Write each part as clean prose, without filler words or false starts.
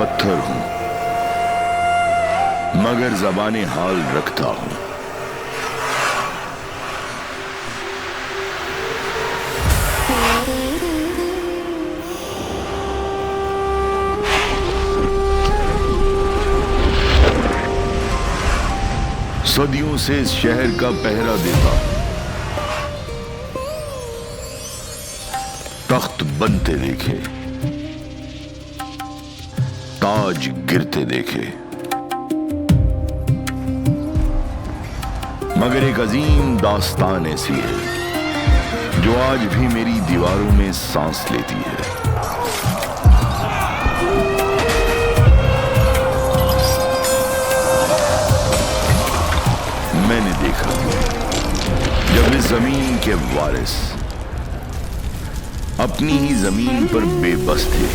पत्थर हूं, मगर ज़बाने हाल रखता हूं। सदियों से इस शहर का पहरा देता हूं। तख्त बनते देखे, ताज गिरते देखे, मगर एक अजीम दास्तान ऐसी है जो आज भी मेरी दीवारों में सांस लेती है। मैंने देखा जब इस जमीन के वारिस अपनी ही जमीन पर बेबस थे,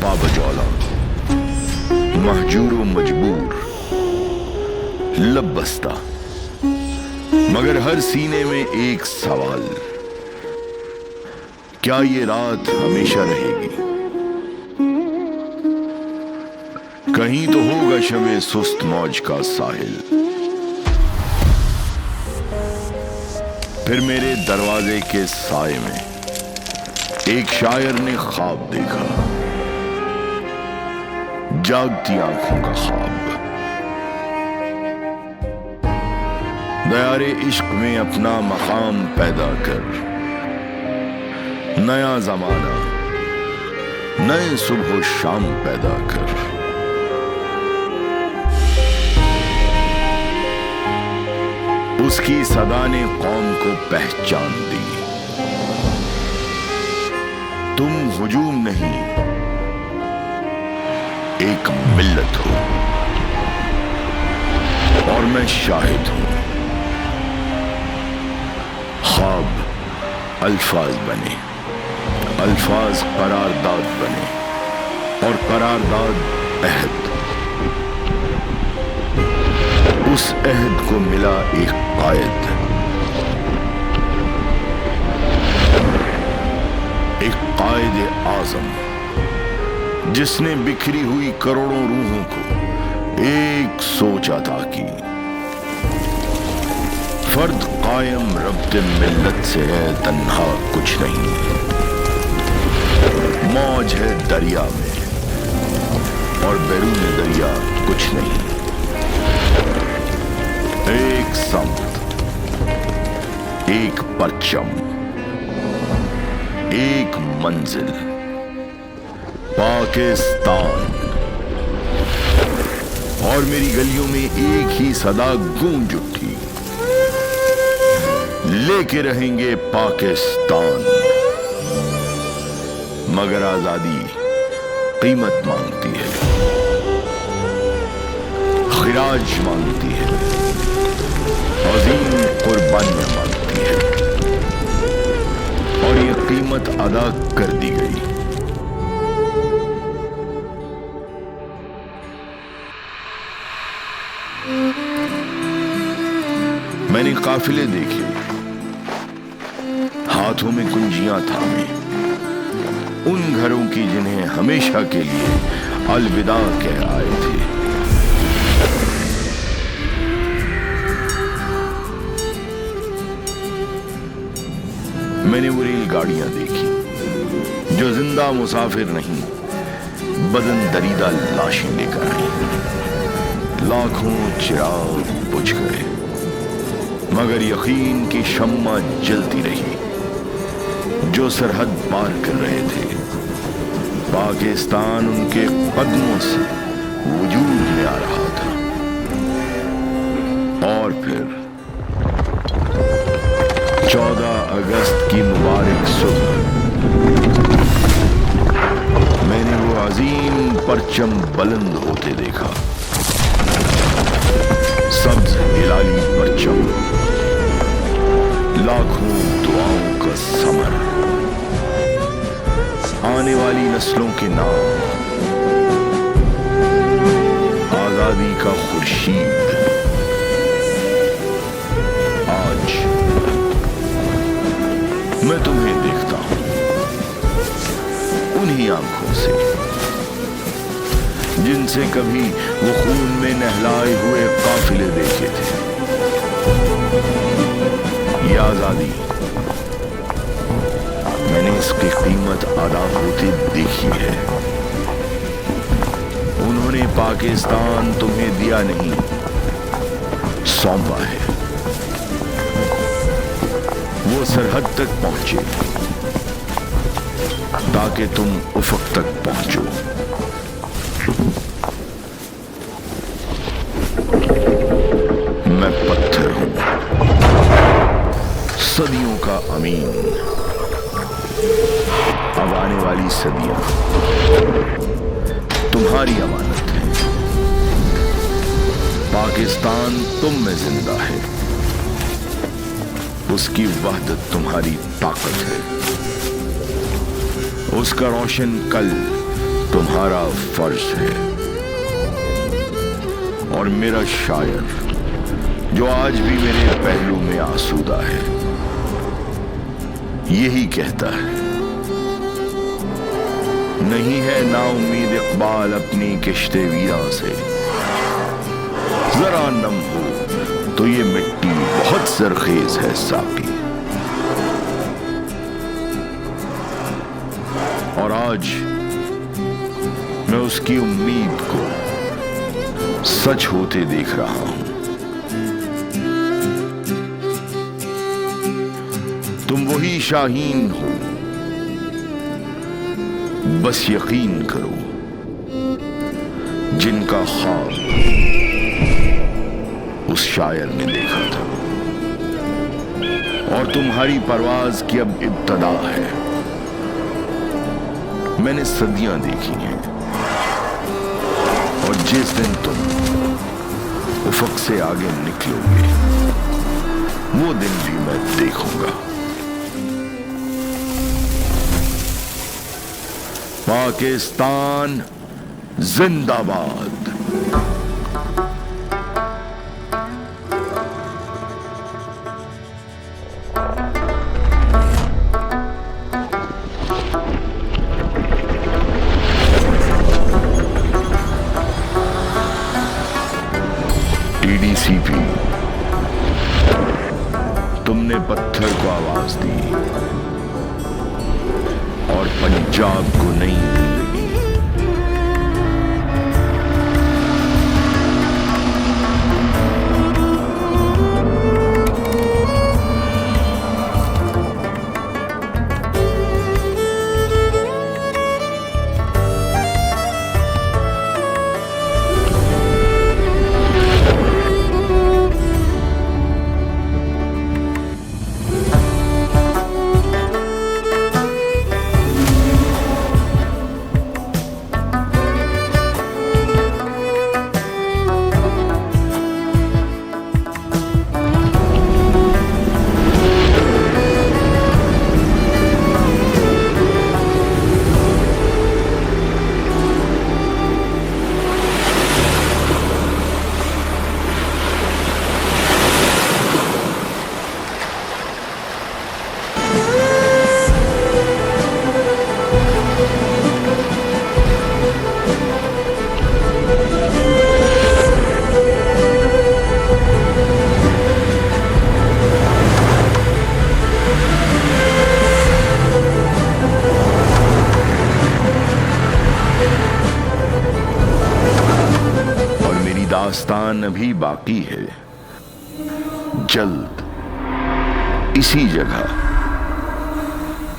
पाबजौला, महजूर व मजबूर, लबस्ता, मगर हर सीने में एक सवाल, क्या ये रात हमेशा रहेगी? कहीं तो होगा शबे सुस्त मौज का साहिल। फिर मेरे दरवाजे के साए में एक शायर ने ख्वाब देखा, जागती आंखों का ख्वाब। दयारे इश्क में अपना मकाम पैदा कर, नया जमाना, नए सुबह शाम पैदा कर। उसकी सदा ने कौम को पहचान दी। तुम हुजूम नहीं, एक मिल्लत हो और मैं शाहिद हूं। ख्वाब अल्फाज बने, अल्फाज करारदाद बने और करारदाद अहद। उस अहद को मिला एक कायद, एक कायद आजम, जिसने बिखरी हुई करोड़ों रूहों को एक सोच अता की। फर्द कायम रब्ते मिल्लत से है तन्हा कुछ नहीं, मौज है दरिया में और बैरून दरिया कुछ नहीं। एक समत, एक परचम, एक मंजिल, पाकिस्तान। और मेरी गलियों में एक ही सदा गूंज उठी, लेके रहेंगे पाकिस्तान। मगर आजादी कीमत मांगती है, खिराज मांगती है, अजीम कुर्बानियां मांगती है, और ये कीमत अदा कर दी गई। मैंने काफिले देखे, हाथों में कुंजियां थामे, उन घरों की जिन्हें हमेशा के लिए अलविदा कह आए थे। मैंने वो रेलगाड़ियां देखी जो जिंदा मुसाफिर नहीं, बदन दरीदा लाशें लेकर आई। लाखों चिराग बुझ गए, मगर यकीन की शम्मा जलती रही। जो सरहद पार कर रहे थे, पाकिस्तान उनके कदमों से वजूद में आ रहा था। और फिर 14 अगस्त की मुबारक सुबह मैंने वो अजीम परचम बुलंद होते देखा। सब्ज हिलाली परचम, लाखों दुआओं का समर, आने वाली नस्लों के नाम, आजादी का खुर्शीद। आज मैं तुम्हें देखता हूं उन्हीं आंखों से جن سے کبھی وہ خون میں نہلائے ہوئے قافلے دیکھے تھے. یہ آزادی میں نے اس کی قیمت ادا ہوتے دیکھی ہے. انہوں نے پاکستان تمہیں دیا نہیں، سونپا ہے. وہ سرحد تک پہنچے تاکہ تم افق تک پہنچو. میں پتھر ہوں، صدیوں کا امین. اب آنے والی صدیاں تمہاری امانت ہے. پاکستان تم میں زندہ ہے، اس کی وحدت تمہاری طاقت ہے. اس کا روشن کل تمہارا فرض ہے. اور میرا شاعر جو آج بھی میرے پہلو میں آسودہ ہے، یہی کہتا ہے، نہیں ہے نا امید اقبال اپنی کشتے ویراں سے. ذرا نم ہو تو یہ مٹی بہت زرخیز ہے ساقی. اور آج میں اس کی امید کو سچ ہوتے دیکھ رہا ہوں. تم وہی شاہین ہو، بس یقین کرو، جن کا خواب اس شاعر نے دیکھا تھا. اور تمہاری پرواز کی اب ابتدا ہے. میں نے صدیاں دیکھی ہیں، اور جس دن تم افق سے آگے نکلو گے، وہ دن بھی میں دیکھوں گا. پاکستان زندہ باد. TDCP، تم نے پتھر کو آواز دی اور پنجاب کو نئی زندگی. داستان ابھی باقی ہے. جلد اسی جگہ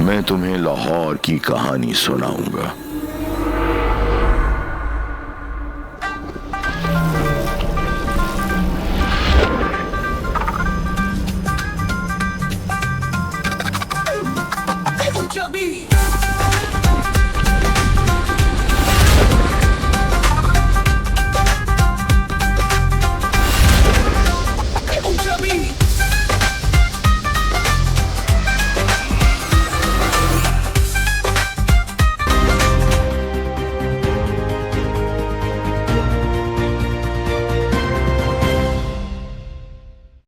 میں تمہیں لاہور کی کہانی سناؤں گا.